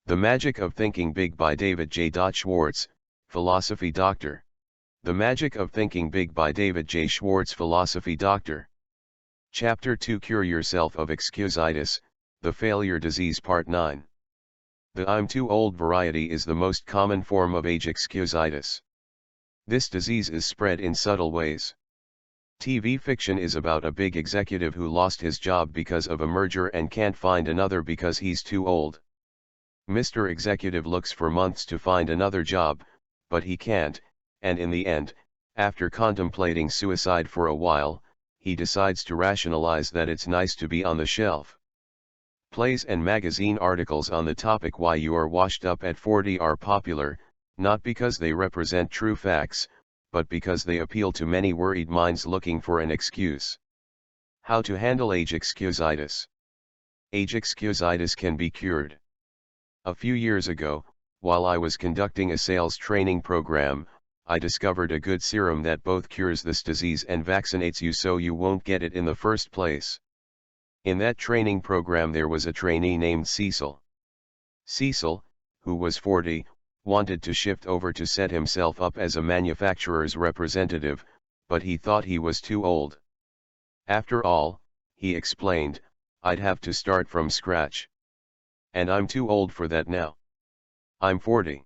The Magic of Thinking Big by David J. Schwartz, Philosophy Doctor. The Magic of Thinking Big by David J. Schwartz, Philosophy Doctor. Chapter 2, Cure Yourself of Excusitis, the Failure Disease, Part 9. The I'm too old variety is the most common form of age excusitis. This disease is spread in subtle ways. TV fiction is about a big executive who lost his job because of a merger and can't find another because he's too old. Mr. Executive looks for months to find another job, but he can't, and in the end, after contemplating suicide for a while, he decides to rationalize that it's nice to be on the shelf. Plays and magazine articles on the topic why you are washed up at 40 are popular, not because they represent true facts, but because they appeal to many worried minds looking for an excuse. How to handle age excusitis. Age excusitis can be cured. A few years ago, while I was conducting a sales training program, I discovered a good serum that both cures this disease and vaccinates you so you won't get it in the first place. In that training program there was a trainee named Cecil. Cecil, who was 40, wanted to shift over to set himself up as a manufacturer's representative, but he thought he was too old. After all, he explained, I'd have to start from scratch. And I'm too old for that now. I'm 40.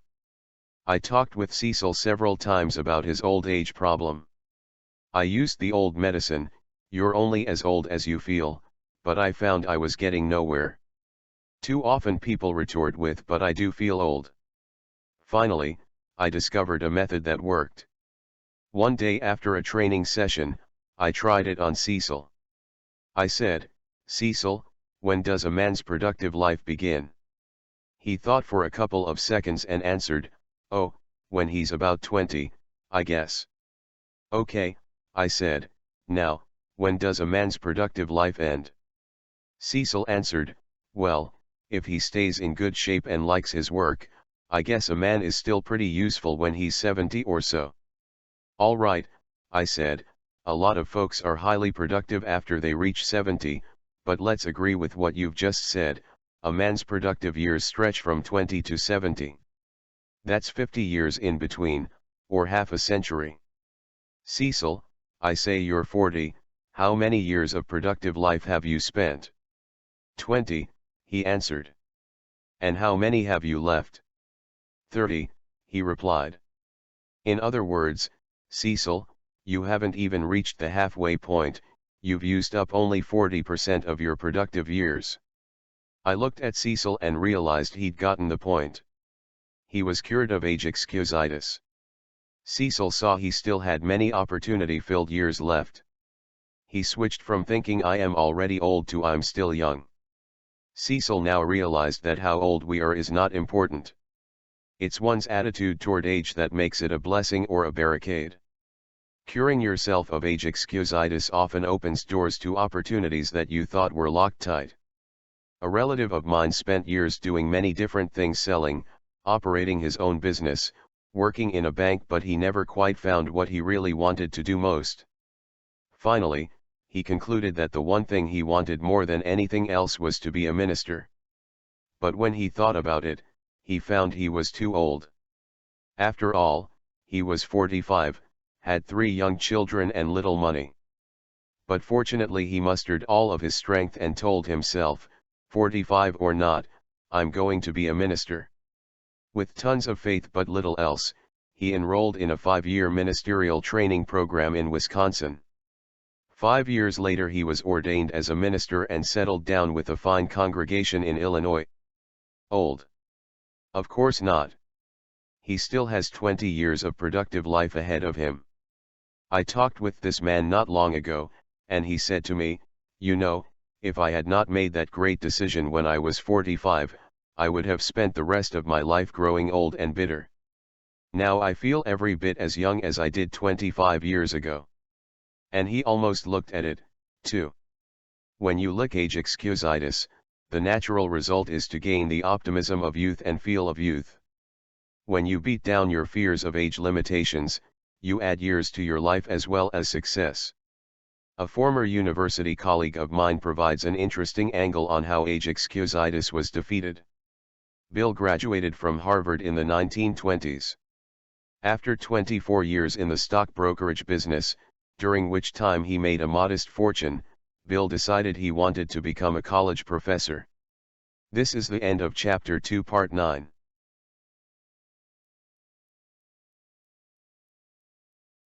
I talked with Cecil several times about his old age problem. I used the old medicine, you're only as old as you feel, but I found I was getting nowhere. Too often people retort with, but I do feel old. Finally, I discovered a method that worked. One day after a training session, I tried it on Cecil. I said, Cecil, when does a man's productive life begin? He thought for a couple of seconds and answered, oh, when he's about 20, I guess. Okay, I said, now, when does a man's productive life end? Cecil answered, well, if he stays in good shape and likes his work, I guess a man is still pretty useful when he's 70 or so. All right, I said, a lot of folks are highly productive after they reach 70, but let's agree with what you've just said, a man's productive years stretch from 20 to 70. That's 50 years in between, or half a century. Cecil, I say you're 40, how many years of productive life have you spent? 20, he answered. And how many have you left? 30, he replied. In other words, Cecil, you haven't even reached the halfway point, you've used up only 40% of your productive years. I looked at Cecil and realized he'd gotten the point. He was cured of age excusitis. Cecil saw he still had many opportunity-filled years left. He switched from thinking I am already old to I'm still young. Cecil now realized that how old we are is not important. It's one's attitude toward age that makes it a blessing or a barricade. Curing yourself of age excusitis often opens doors to opportunities that you thought were locked tight. A relative of mine spent years doing many different things, selling, operating his own business, working in a bank, but he never quite found what he really wanted to do most. Finally, he concluded that the one thing he wanted more than anything else was to be a minister. But when he thought about it, he found he was too old. After all, he was 45, had 3 young children and little money. But fortunately he mustered all of his strength and told himself, 45 or not, I'm going to be a minister. With tons of faith but little else, he enrolled in a 5-year ministerial training program in Wisconsin. 5 years later he was ordained as a minister and settled down with a fine congregation in Illinois. Old? Of course not. He still has 20 years of productive life ahead of him. I talked with this man not long ago, and he said to me, you know, if I had not made that great decision when I was 45, I would have spent the rest of my life growing old and bitter. Now I feel every bit as young as I did 25 years ago. And he almost looked at it, too. When you lick age excusitis, the natural result is to gain the optimism of youth and feel of youth. When you beat down your fears of age limitations, you add years to your life as well as success. A former university colleague of mine provides an interesting angle on how age excusitis was defeated. Bill graduated from Harvard in the 1920s. After 24 years in the stock brokerage business, during which time he made a modest fortune, Bill decided he wanted to become a college professor. This is the end of Chapter 2 Part 9.